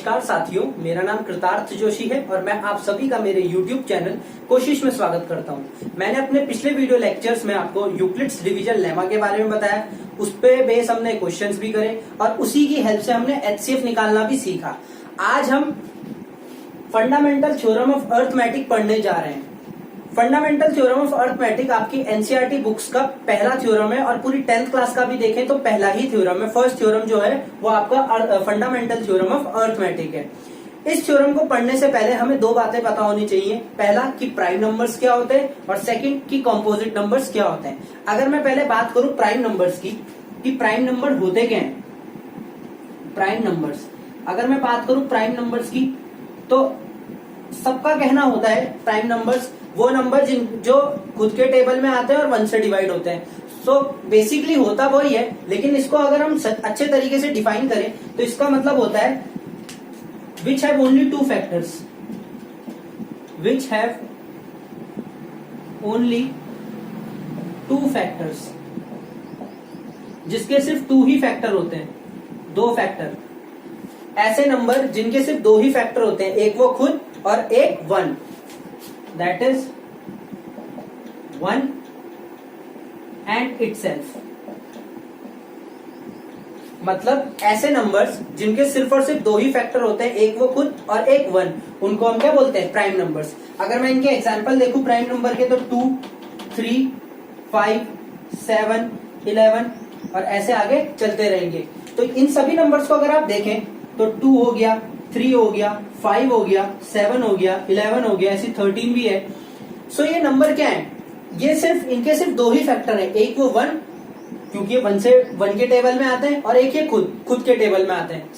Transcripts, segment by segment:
नमस्कार साथियों, मेरा नाम कृतार्थ जोशी है और मैं आप सभी का मेरे YouTube चैनल कोशिश में स्वागत करता हूं। मैंने अपने पिछले वीडियो लेक्चर्स में आपको यूक्लिड्स डिवीजन लेमा के बारे में बताया, उस पे बेस हमने क्वेश्चंस भी करे और उसी की हेल्प से हमने HCF निकालना भी सीखा। आज हम फंडामेंटल थ्योरम ऑफ अर्थमेटिक पढ़ने जा रहे हैं। फंडामेंटल थ्योरम ऑफ अर्थमेटिक आपकी एनसीईआरटी बुक्स का पहला थ्योरम है और पूरी 10th क्लास का भी देखें तो पहला ही थ्योरम है। फर्स्ट थ्योरम जो है वो आपका फंडामेंटल थ्योरम ऑफ अर्थमेटिक है। इस थ्योरम को पढ़ने से पहले हमें दो बातें पता होनी चाहिए। पहला कि प्राइम नंबर्स क्या होते हैं और सेकंड कि कंपोजिट नंबर्स क्या होते हैं। अगर मैं पहले बात करूं प्राइम नंबर्स की कि प्राइम नंबर होते क्या हैं। प्राइम नंबर्स, अगर मैं बात करूं प्राइम नंबर्स की तो सबका कहना होता है प्राइम नंबर्स वो नंबर जो खुद के टेबल में आते हैं और 1 से डिवाइड होते हैं। सो बेसिकली होता वही है, लेकिन इसको अगर हम अच्छे तरीके से डिफाइन करें तो इसका मतलब होता है विच have only 2 factors, which have only 2 factors, जिसके सिर्फ 2 ही फैक्टर होते हैं, 2 फैक्टर। ऐसे नंबर जिनके सिर्फ 2 ही फैक्टर होते हैं, एक वो खुद और एक 1, that is 1 and itself। मतलब ऐसे नंबर्स जिनके सिर्फ और सिर्फ 2 ही फैक्टर होते हैं, एक वो खुद और एक 1, उनको हम क्या बोलते हैं, प्राइम नंबर्स। अगर मैं इनके एग्जांपल देखूं प्राइम नंबर के तो 2, 3, 5, 7, 11 और ऐसे आगे चलते रहेंगे। तो इन सभी नंबर्स को अगर आप देखें तो 2 हो गया, 3 हो गया, 5 हो गया, 7 हो गया, 11 हो गया, ऐसी 13 भी है। सो ये नंबर क्या है, ये सिर्फ इनके सिर्फ 2 ही फैक्टर है, एक वो 1 क्योंकि 1 के टेबल में आते हैं और एक ये खुद के टेबल में आते हैं।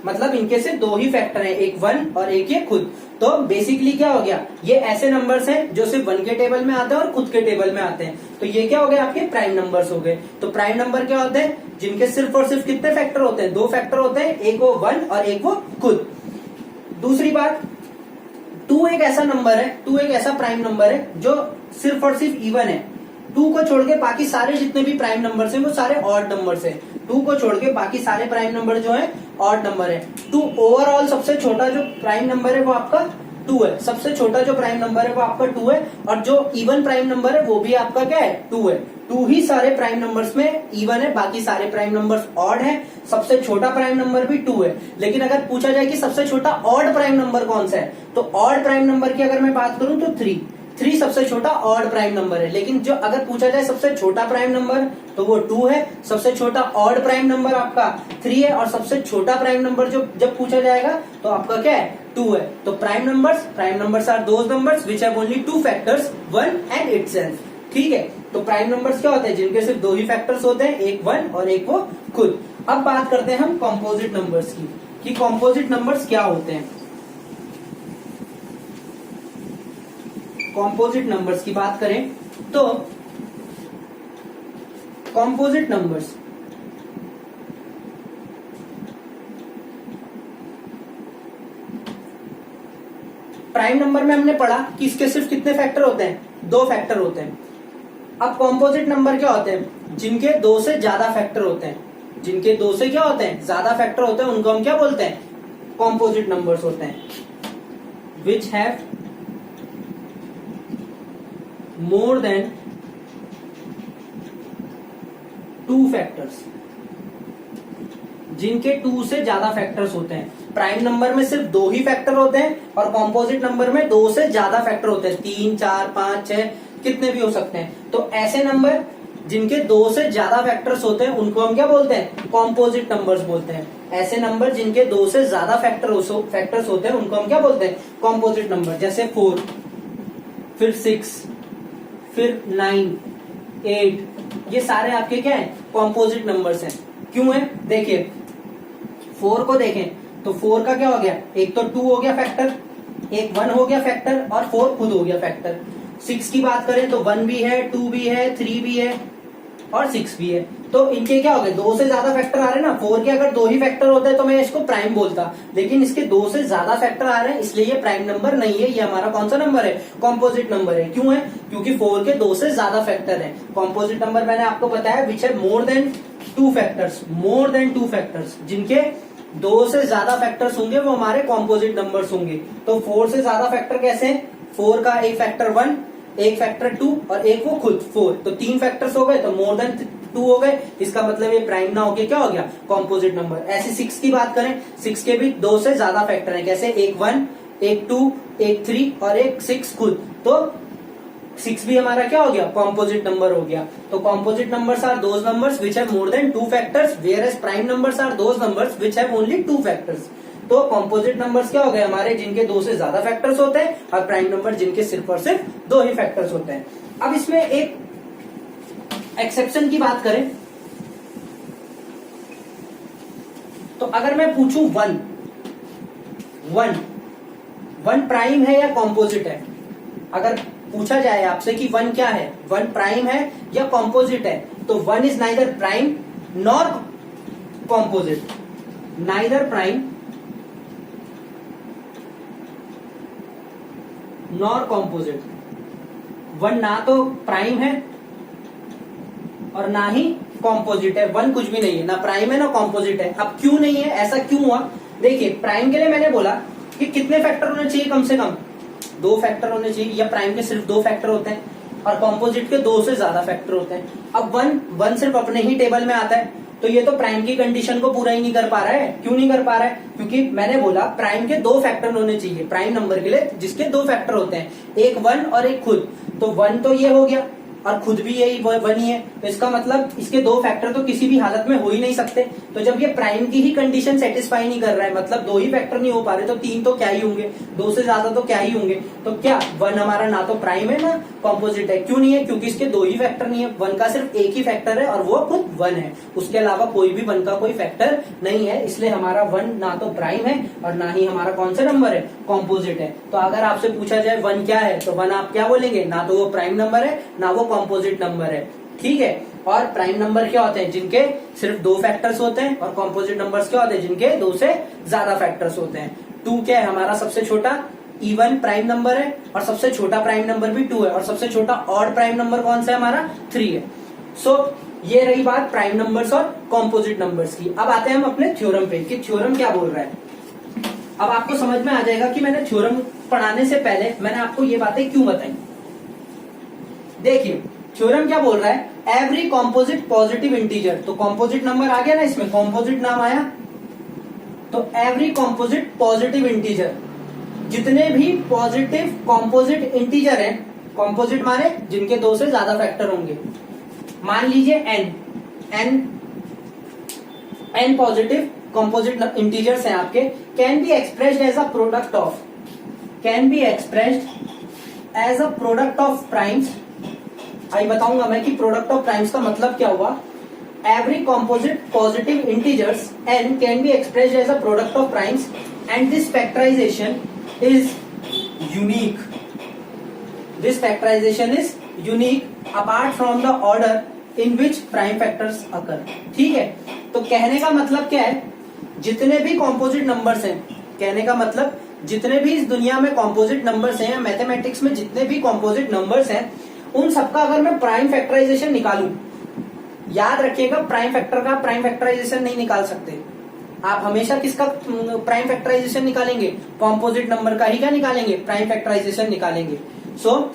मतलब इनके सिर्फ 2 ही फैक्टर है, एक 1 और एक ये खुद। तो बेसिकली क्या हो गया, ये ऐसे नंबर्स हैं जो सिर्फ 1 के टेबल में आते हैं और खुद के टेबल में आते हैं। तो ये क्या हो गए, आपके प्राइम नंबर्स हो गए। तो प्राइम नंबर क्या होते हैं, जिनके सिर्फ और सिर्फ कितने फैक्टर होते हैं, 2 फैक्टर होते हैं, एक वो 1 और एक वो खुद। दूसरी बात, 2 एक ऐसा नंबर है, 2 एक ऐसा प्राइम नंबर है जो सिर्फ और सिर्फ इवन है। 2 को छोड़ के बाकी सारे जितने भी प्राइम नंबर्स हैं वो सारे ऑड नंबर्स हैं। 2 को छोड़ के बाकी सारे प्राइम नंबर जो है ऑड नंबर है। 2 ओवरऑल सबसे छोटा जो प्राइम नंबर है वो आपका 2 है। सबसे छोटा जो प्राइम नंबर है वो आपका 2 है और जो इवन प्राइम नंबर है वो भी आपका क्या है, 2 है। 2 ही सारे प्राइम नंबर्स में इवन है, बाकी सारे प्राइम नंबर्स ऑड है। सबसे छोटा प्राइम नंबर भी 2 है। लेकिन अगर पूछा जाए कि सबसे छोटा ऑड प्राइम नंबर कौन सा है, तो ऑड प्राइम नंबर की अगर मैं बात करूं तो 3 सबसे छोटा ऑड प्राइम नंबर है। लेकिन जो अगर पूछा जाए सबसे छोटा प्राइम नंबर तो वो 2 है। सबसे छोटा ऑड प्राइम नंबर आपका 3 है और सबसे छोटा प्राइम नंबर जो जब पूछा जाएगा तो आपका क्या है, 2 है। तो prime numbers are those numbers which have only 2 factors, 1 and itself. ठीक है, तो प्राइम नंबर्स क्या होते हैं, जिनके सिर्फ 2 ही फैक्टर्स होते हैं, एक 1 और एक वो खुद। अब बात करते हैं हम कॉम्पोजिट नंबर्स की कि कॉम्पोजिट नंबर्स क्या होते हैं। कॉम्पोजिट नंबर्स की बात करें तो कॉम्पोजिट नंबर्स प्राइम नंबर में हमने पढ़ा कि इसके सिर्फ कितने फैक्टर होते हैं, 2 फैक्टर होते हैं। अब कॉम्पोजिट नंबर क्या होते हैं, जिनके 2 से ज्यादा फैक्टर होते हैं। जिनके 2 से क्या होते हैं, ज्यादा फैक्टर होते हैं, उनको हम क्या बोलते हैं, कॉम्पोजिट नंबर्स होते हैं। Which have more than 2 factors, जिनके 2 से ज्यादा फैक्टर्स होते हैं। प्राइम नंबर में सिर्फ 2 ही फैक्टर होते हैं और कॉम्पोजिट नंबर में 2 से ज्यादा फैक्टर होते हैं, 3, 4, 5, 6 कितने भी हो सकते हैं। तो ऐसे नंबर जिनके 2 से ज्यादा फैक्टर्स होते हैं उनको हम क्या बोलते हैं, कॉम्पोजिट नंबर्स बोलते हैं। ऐसे नंबर जिनके 2 से ज्यादा फैक्टर्स होते हैं उनको हम क्या बोलते हैं, कॉम्पोजिट नंबर। जैसे 4, फिर 6, फिर 9, 8, ये सारे आपके क्या है, कॉम्पोजिट नंबर्स हैं। क्यों है, देखिए 4 को देखें तो 4 का क्या हो गया, एक तो 2 हो गया फैक्टर, एक 1 हो गया फैक्टर और 4 खुद हो गया फैक्टर। 6 की बात करें तो 1 भी है, 2 भी है, 3 भी है और 6 भी है। तो इनके क्या हो गए, 2 से ज्यादा फैक्टर आ रहे हैं ना। 4 के अगर 2 ही फैक्टर होते तो मैं इसको प्राइम बोलता, लेकिन इसके 2 से ज्यादा फैक्टर आ रहे हैं इसलिए ये प्राइम नंबर नहीं है। ये हमारा कौन सा नंबर है, कॉम्पोजिट नंबर है। क्यों है, क्योंकि 4 के 2 से ज्यादा फैक्टर है। कॉम्पोजिट नंबर मैंने आपको बताया विच है मोर देन 2 फैक्टर्स, जिनके 2 से ज्यादा फैक्टर्स होंगे वो हमारे कॉम्पोजिट नंबर्स होंगे। तो 4 से ज्यादा फैक्टर कैसे हैं? 4 का एक फैक्टर 1, एक फैक्टर 2 और एक वो खुद 4, तो 3 फैक्टर्स हो गए, तो मोर देन 2 हो गए। इसका मतलब ये प्राइम ना होके क्या हो गया? Composite number. ऐसे 6 की बात करें, 6 के भी 2 से ज्यादा फैक्टर हैं, कैसे? एक 1, एक 2, एक 3 और एक 6 खुद, तो 6 भी हमारा क्या हो गया? कॉम्पोजिट नंबर हो गया। तो composite numbers are those numbers which have more than 2 factors, whereas prime numbers are those numbers which have only 2 factors. तो कॉम्पोजिट नंबर्स क्या हो गए हमारे? जिनके 2 से ज्यादा फैक्टर्स होते हैं, और प्राइम नंबर जिनके सिर्फ और सिर्फ 2 ही फैक्टर्स होते हैं। अब इसमें एक एक्सेप्शन की बात करें, तो अगर मैं पूछूं 1 प्राइम है या कॉम्पोजिट है? अगर पूछा जाए आपसे कि 1 क्या है, 1 प्राइम है या कॉम्पोजिट है, तो 1 is neither prime nor composite. Neither prime nor composite. 1 ना तो प्राइम है और ना ही कॉम्पोजिट है। 1 कुछ भी नहीं है, ना प्राइम है ना कॉम्पोजिट है। अब क्यों नहीं है, ऐसा क्यों हुआ? देखिए, प्राइम के लिए मैंने बोला कि कितने फैक्टर होने चाहिए? कम से कम 2 फैक्टर होने चाहिए, या प्राइम के सिर्फ 2 फैक्टर होते हैं और कॉम्पोजिट के 2 से ज्यादा फैक्टर होते हैं। अब 1 सिर्फ अपने ही टेबल में आता है, तो ये तो प्राइम की कंडीशन को पूरा ही नहीं कर पा रहा है। क्यों नहीं कर पा रहा है? क्योंकि मैंने बोला प्राइम के 2 फैक्टर होने चाहिए प्राइम नंबर के लिए, जिसके 2 फैक्टर होते हैं, एक 1 और एक खुद। तो 1 तो ये हो गया और खुद भी यही 1 ही है, तो इसका मतलब इसके 2 फैक्टर तो किसी भी हालत में हो ही नहीं सकते। तो जब ये प्राइम की ही कंडीशन सेटिस्फाई नहीं कर रहा है, मतलब 2 ही फैक्टर नहीं हो पा रहे, तो 3 तो क्या ही होंगे, 2 से ज्यादा तो क्या ही होंगे। तो क्या 1 हमारा ना तो प्राइम है ना कॉम्पोजिट है? क्यों नहीं है? क्योंकि इसके 2 ही फैक्टर नहीं है। 1 का सिर्फ एक ही फैक्टर है और वो खुद 1 है, उसके अलावा कोई भी 1 का कोई फैक्टर नहीं है। इसलिए हमारा 1 ना तो प्राइम है और ना ही हमारा कौन सा नंबर है? कॉम्पोजिट है। तो अगर आपसे पूछा जाए 1 क्या है, तो 1 आप क्या बोलेंगे? ना तो वो प्राइम नंबर है ना वो कॉम्पोजिट नंबर है। ठीक है। और प्राइम नंबर क्या होते हैं? जिनके सिर्फ 2 फैक्टर्स होते हैं, और कॉम्पोजिट नंबर्स क्या होते हैं? जिनके 2 से ज्यादा फैक्टर्स होते हैं। 2 क्या है हमारा? सबसे छोटा इवन प्राइम नंबर है, और सबसे छोटा प्राइम नंबर भी 2 है, और सबसे छोटा ऑड प्राइम नंबर कौन सा है हमारा? 3 है। सो ये रही बात प्राइम नंबर्स और कॉम्पोजिट नंबर्स की। अब आते हैं हम अपने थ्योरम पे कि थ्योरम क्या बोल रहा है। अब आपको समझ में आ जाएगा कि मैंने थ्योरम पढ़ाने से पहले मैंने आपको ये बातें क्यों बताई। देखिए, थ्योरम क्या बोल रहा है? एवरी कॉम्पोजिट पॉजिटिव इंटीजर, तो कॉम्पोजिट नंबर आ गया ना, इसमें कॉम्पोजिट नाम आया, तो एवरी कॉम्पोजिट पॉजिटिव इंटीजर, जितने भी पॉजिटिव कॉम्पोजिट इंटीजर हैं, कॉम्पोजिट माने जिनके 2 से ज्यादा फैक्टर होंगे, मान लीजिए n पॉजिटिव कॉम्पोजिट इंटीजर्स हैं आपके, can be expressed as a product of primes. I बताऊंगा मैं कि प्रोडक्ट ऑफ प्राइम्स का मतलब क्या हुआ। Every composite positive integers n can be expressed as a product of primes and this factorization is unique. This factorization is unique apart from the order in which prime factors occur. ठीक है। तो कहने का मतलब क्या है? जितने भी कॉम्पोजिट नंबर्स हैं, कहने का मतलब जितने भी इस दुनिया में कॉम्पोजिट नंबर्स हैं, मैथमेटिक्स में जितने भी कॉम्पोजिट नंबर्स हैं, उन सबका अगर मैं प्राइम फैक्टराइजेशन निकालूं, याद रखिएगा प्राइम फैक्टर का प्राइम फैक्टराइजेशन नहीं निकाल सकते आप। हमेशा किसका प्राइम फैक्टराइजेशन निकालेंगे? कॉम्पोजिट नंबर का ही क्या निकालेंगे? प्राइम फैक्टराइजेशन निकालेंगे। सो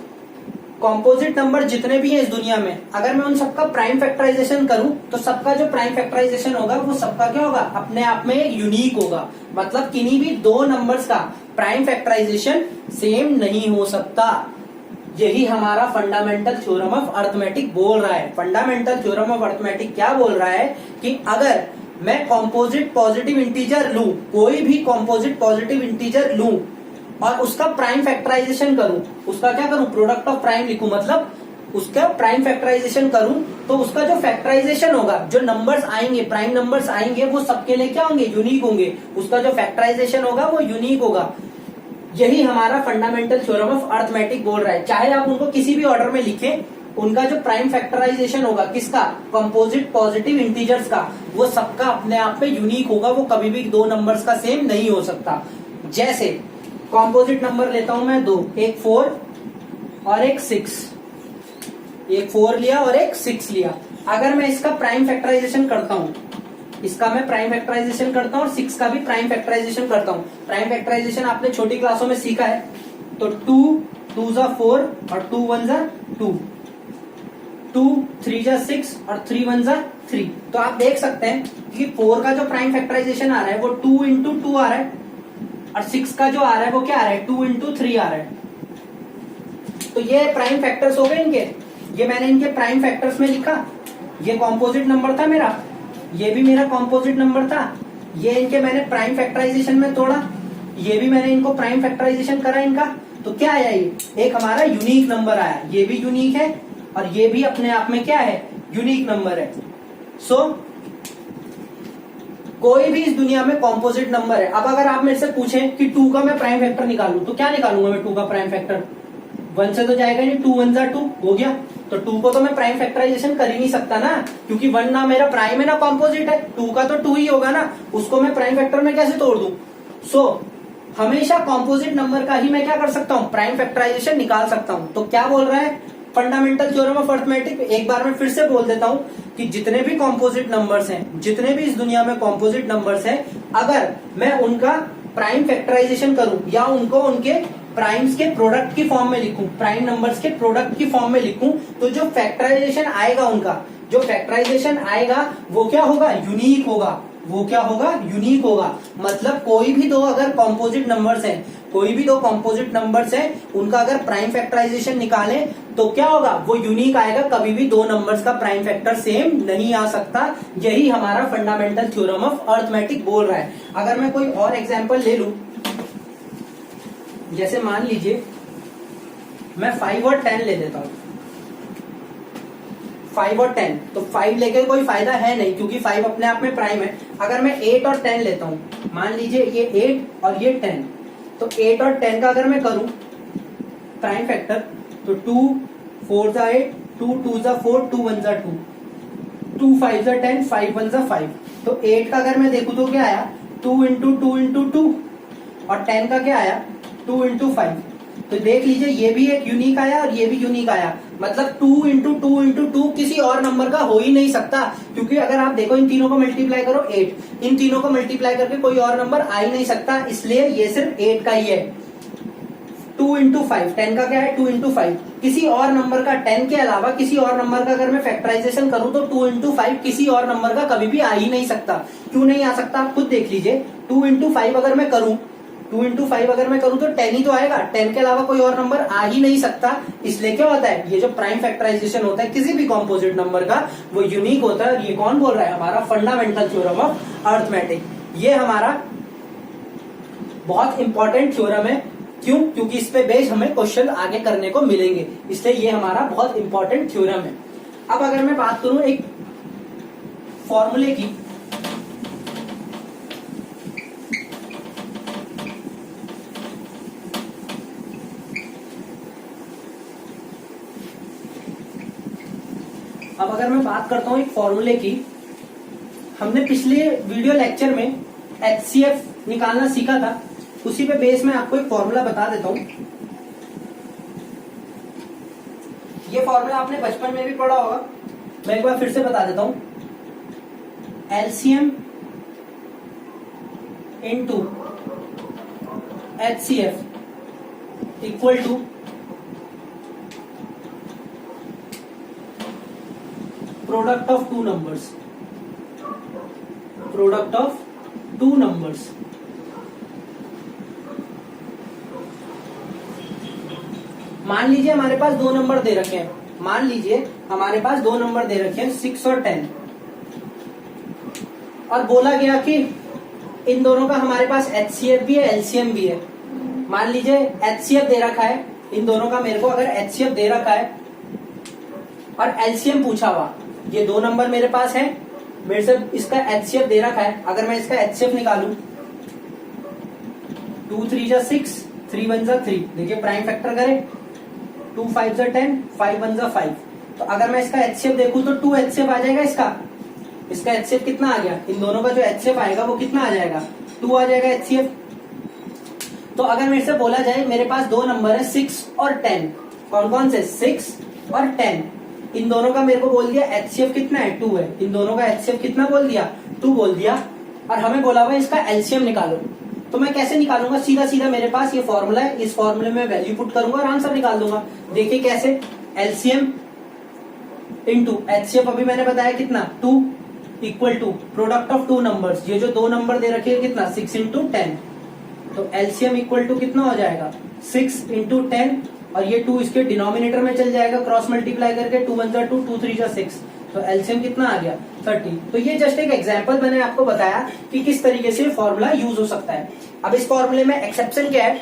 कॉम्पोजिट नंबर जितने भी हैं इस दुनिया में, अगर मैं उन सबका प्राइम फैक्टराइजेशन करूं, तो सबका जो प्राइम फैक्टराइजेशन होगा वो सबका क्या होगा? अपने आप में यूनिक होगा। मतलब किन्हीं भी 2 नंबर्स का प्राइम फैक्टराइजेशन सेम नहीं हो सकता। यही हमारा फंडामेंटल थ्योरम ऑफ अर्थमेटिक बोल रहा है। फंडामेंटल थ्योरम ऑफ अर्थमेटिक क्या बोल रहा है कि अगर मैं कॉम्पोजिट पॉजिटिव इंटीजर लूं, कोई भी कॉम्पोजिट पॉजिटिव इंटीजर लूं और उसका प्राइम फैक्टराइजेशन करूं, उसका क्या करूं? प्रोडक्ट ऑफ प्राइम लिखूं, मतलब उसका प्राइम फैक्टराइजेशन करूं, तो उसका जो फैक्टराइजेशन होगा, जो नंबर्स आएंगे, प्राइम नंबर्स आएंगे, वो सबके लिए क्या होंगे? यूनिक होंगे। उसका जो फैक्टराइजेशन होगा वो यूनिक होगा। यही हमारा फंडामेंटल थ्योरम ऑफ अर्थमेटिक बोल रहा है। चाहे आप उनको किसी भी ऑर्डर में लिखें, उनका जो प्राइम फैक्टराइजेशन होगा किसका? कंपोजिट पॉजिटिव इंटीजर्स का, वो सबका अपने आप में यूनिक होगा। वो कभी भी 2 नंबर्स का सेम नहीं हो सकता। जैसे कंपोजिट नंबर लेता हूं मैं 2, एक 4 और एक 6, एक 4 लिया और एक 6 लिया। अगर मैं इसका प्राइम फैक्टराइजेशन करता हूं इसका मैं प्राइम फैक्टराइजेशन करता हूँ और 6 का भी प्राइम फैक्टराइजेशन करता हूँ। प्राइम फैक्टराइजेशन आपने छोटी क्लासों में सीखा है। तो 2 2 जा 4 और 2 1 जा 2, 2 3 जा 6 और 3 1 जा 3। तो आप देख सकते हैं कि 4 का जो प्राइम फैक्टराइजेशन आ रहा है वो 2 इंटू 2 आ रहा है और 6 का जो आ रहा है वो क्या आ रहा है 2 इंटू 3 आ रहा है। तो ये प्राइम फैक्टर्स हो गए इनके, ये मैंने इनके प्राइम फैक्टर्स में लिखा। ये कॉम्पोजिट नंबर था मेरा, ये भी मेरा कॉम्पोजिट नंबर था, ये इनके मैंने प्राइम फैक्टराइजेशन में तोड़ा, ये भी मैंने इनको प्राइम फैक्टराइजेशन करा इनका। तो क्या आया, ये एक हमारा यूनिक नंबर आया, ये भी यूनिक है और ये भी अपने आप में क्या है, यूनिक नंबर है। सो कोई भी इस दुनिया में कॉम्पोजिट नंबर है। अब अगर आप मेरे से पूछें कि 2 का मैं प्राइम फैक्टर निकालूं तो क्या निकालूंगा मैं 2 का प्राइम फैक्टर, 1 से तो जाएगा नहीं, 2 1 जा 2 हो गया। तो 2 को तो मैं प्राइम फैक्टराइजेशन कर ही नहीं सकता ना, क्योंकि 1 ना मेरा प्राइम है ना कॉम्पोजिट है, 2 का तो 2 ही होगा ना, उसको मैं प्राइम फैक्टर में कैसे तोड़ दूं। सो हमेशा कॉम्पोजिट नंबर का ही मैं क्या कर सकता हूँ, प्राइम फैक्टराइजेशन निकाल सकता हूँ। तो क्या बोल रहा है फंडामेंटल थ्योरम ऑफ अरिथमेटिक, एक बार मैं फिर से बोल देता हूँ कि जितने भी कॉम्पोजिट नंबर्स हैं, जितने भी इस दुनिया में कॉम्पोजिट नंबर्स हैं, अगर मैं उनका प्राइम फैक्टराइजेशन करूं या उनको उनके प्राइम्स के प्रोडक्ट की फॉर्म में लिखूं, प्राइम नंबर्स के प्रोडक्ट की फॉर्म में लिखूं, तो जो फैक्टराइजेशन आएगा उनका, जो फैक्टराइजेशन आएगा वो क्या होगा, यूनिक होगा। वो क्या होगा, यूनिक होगा। मतलब कोई भी दो अगर कॉम्पोजिट नंबर्स हैं, कोई भी दो कॉम्पोजिट नंबर्स हैं, उनका अगर प्राइम फैक्टराइजेशन निकालें तो क्या होगा, वो यूनिक आएगा। कभी भी दो नंबर्स का प्राइम फैक्टर सेम नहीं आ सकता। यही हमारा फंडामेंटल थ्योरम ऑफ अरिथमेटिक बोल रहा है। अगर मैं कोई और एग्जांपल ले लूं, जैसे मान लीजिए मैं 5 और 10 ले लेता हूं, 5 और 10, तो 5 लेके कोई फायदा है नहीं क्योंकि 5 अपने आप में प्राइम है। अगर मैं 8 और 10 लेता हूं, मान लीजिए ये 8 और ये 10, तो 8 और 10 का अगर मैं करूं प्राइम फैक्टर, तो 2 4 जा 8, 2 2 जा 4, 2 1 जा 2, 2 5 जा 10, 5 1 जा 5। तो 8 का अगर मैं देखूं तो क्या आया, 2 इंटू 2 इंटू 2, और 10 का क्या आया, 2 इंटू 5। तो देख लीजिए ये भी एक यूनिक आया और ये भी यूनिक आया। मतलब 2 इंटू 2 इंटू 2 किसी और नंबर का हो ही नहीं सकता, क्योंकि अगर आप देखो इन तीनों को मल्टीप्लाई करो 8, इन तीनों को मल्टीप्लाई करके कोई और नंबर आ ही नहीं सकता, इसलिए ये सिर्फ 8 का ही है। 2 इंटू 5, 10 का क्या है, 2 इंटू 5, किसी और नंबर का 10 के अलावा किसी और नंबर का अगर मैं फैक्टराइजेशन करूं तो 2 इंटू 5 किसी और नंबर का कभी भी आ ही नहीं सकता। क्यों नहीं आ सकता आप खुद देख लीजिए। 2 इंटू 5 अगर मैं करूं, 2 इंटू 5 अगर मैं करूं तो 10 ही तो आएगा, 10 के अलावा कोई और नंबर आ ही नहीं सकता। इसलिए क्या होता है, ये जो प्राइम फैक्टराइजेशन होता है किसी भी कॉम्पोजिट नंबर का, वो यूनिक होता है। ये कौन बोल रहा है, हमारा फंडामेंटल थ्योरम ऑफ अरिथमेटिक। ये हमारा बहुत इंपॉर्टेंट थ्योरम है। क्यों, क्योंकि इस पे बेस हमें क्वेश्चन आगे करने को मिलेंगे, इसलिए ये हमारा बहुत इंपॉर्टेंट थ्योरम है। अब अगर मैं बात करूं एक फॉर्मूले की, अब अगर मैं बात करता हूं एक फॉर्मूले की, हमने पिछले वीडियो लेक्चर में HCF निकालना सीखा था, उसी पे बेस में आपको एक फॉर्मूला बता देता हूं। ये फॉर्मूला आपने बचपन में भी पढ़ा होगा, मैं एक बार फिर से बता देता हूं। LCM into HCF equal to product of two numbers, product of two numbers. मान लीजिए हमारे पास दो नंबर दे रखे हैं, मान लीजिए हमारे पास दो नंबर दे रखे हैं 6 और 10, और बोला गया कि इन दोनों का हमारे पास HCF भी है LCM भी है। मान लीजिए HCF दे रखा है, इन दोनों का मेरे को अगर HCF दे रखा है और LCM पूछा हुआ, ये दो नंबर मेरे पास है, मेरे से इसका HCF दे रखा है। अगर मैं इसका HCF निकालूं, 2 3 जा 6, 3 1 जा 3, देखिए प्राइम फैक्टर करें, 2 5 जा 10, 5 1 जा 5। तो अगर मैं इसका HCF देखूं तो 2 HCF आ जाएगा इसका HCF कितना आ गया, इन दोनों का जो HCF आएगा वो कितना आ जाएगा, 2 आ जाएगा HCF। तो अगर मेरे से बोला जाए मेरे पास दो नंबर है 6 और 10, कौन कौन से, 6 और 10, इन दोनों का मेरे को बोल दिया एचसीएफ कितना है 2 है, इन दोनों का एचसीएफ कितना बोल दिया 2 बोल दिया, और हमें बोला हुआ इसका एलसीएम निकालो। तो मैं कैसे निकालूंगा, सीधा सीधा मेरे पास ये फॉर्मूला है, इस फॉर्मूले में वैल्यू पुट करूंगा और आंसर निकाल दूंगा। देखिए कैसे, एलसीएम इनटू एचसीएफ अभी मैंने बताया कितना 2 equal to product of two numbers, ये जो दो नंबर दे रखे हैं कितना 6 इंटू 10, तो एलसीएम इक्वल टू कितना हो जाएगा 6 इंटू 10, और ये 2 इसके डिनोमिनेटर में चल जाएगा क्रॉस मल्टीप्लाई करके, 2 1 2 2 3 6, तो एलसीएम कितना आ गया 30। तो ये जस्ट एक एग्जांपल मैंने आपको बताया कि किस तरीके से फॉर्मूला यूज हो सकता है। अब इस फॉर्मूले में एक्सेप्शन क्या है,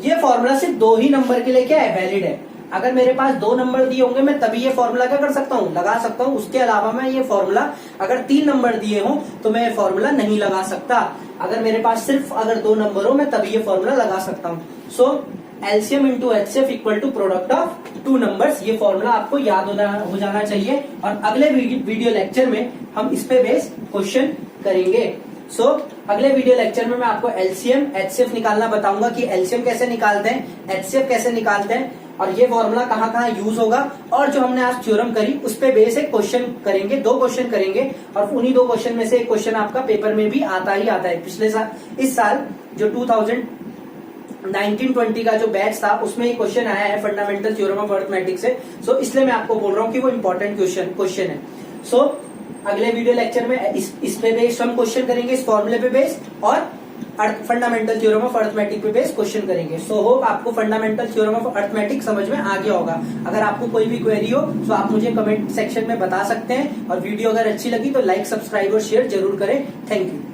ये फॉर्मूला सिर्फ 2 ही नंबर के लिए क्या है वैलिड है। अगर मेरे पास 2 नंबर दिए होंगे मैं तभी ये फॉर्मूला क्या कर सकता हूँ लगा सकता हूँ, उसके अलावा मैं ये फॉर्मूला अगर 3 नंबर दिए हो तो मैं ये फॉर्मूला नहीं लगा सकता। अगर मेरे पास सिर्फ अगर 2 नंबर हो मैं तभी ये फॉर्मूला लगा सकता हूँ। So LCM into HCF equal to product of 2 numbers, ये फॉर्मूला आपको याद हो जाना चाहिए, और अगले वीडियो लेक्चर में हम इस पे बेस क्वेश्चन करेंगे। सो अगले वीडियो लेक्चर में मैं आपको एलसीएम एचसीएफ निकालना बताऊंगा कि एलसीएम कैसे निकालते हैं, एचसीएफ कैसे निकालते हैं, और ये फॉर्मूला कहाँ कहाँ यूज होगा, और जो हमने आज थ्योरम करी उस पे बेस एक क्वेश्चन करेंगे, 2 क्वेश्चन करेंगे, और उन्हीं 2 क्वेश्चन में से एक क्वेश्चन आपका पेपर में भी आता ही आता है। पिछले साल, इस साल जो 2019-20 का जो बैच था उसमें एक क्वेश्चन आया है फंडामेंटल थ्योरम ऑफ अरिथमेटिक से, सो इसलिए मैं आपको बोल रहा हूँ कि वो इंपॉर्टेंट क्वेश्चन है। सो अगले वीडियो लेक्चर में इस पे बेस्ड हम क्वेश्चन करेंगे, इस फॉर्मूले पे बेस्ड, और फंडामेंटल थ्योरम ऑफ अरिथमेटिक पे बेस्ड क्वेश्चन करेंगे। सो होप आपको फंडामेंटल थ्योरम ऑफ अरिथमेटिक समझ में आ गया होगा। अगर आपको कोई भी क्वेरी हो तो आप मुझे कमेंट सेक्शन में बता सकते हैं, और वीडियो अगर अच्छी लगी तो लाइक, सब्सक्राइब और शेयर जरूर करें। Thank you.